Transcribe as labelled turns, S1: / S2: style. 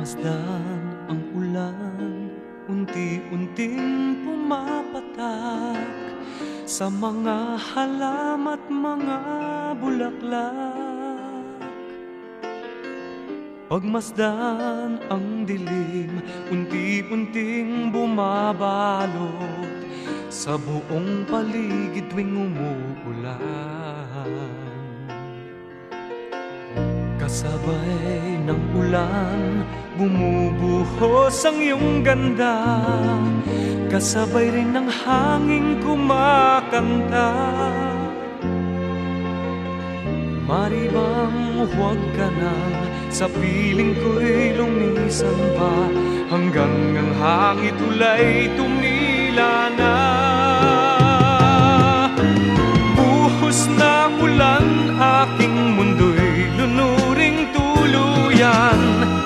S1: Pagmasdan ang ulan, unti-unting pumapatak sa mga halam at mga bulaklak. Pagmasdan ang dilim, unti-unting bumabalot sa buong paligid tuwing umuulan. Kasabay ng ulan, bumubuhos ang iyong ganda, kasabay rin ng hanging kumakanta. Mari bang huwag ka nang sa piling ko'y lumisan pa, hanggang ang hangin tulay tumila na.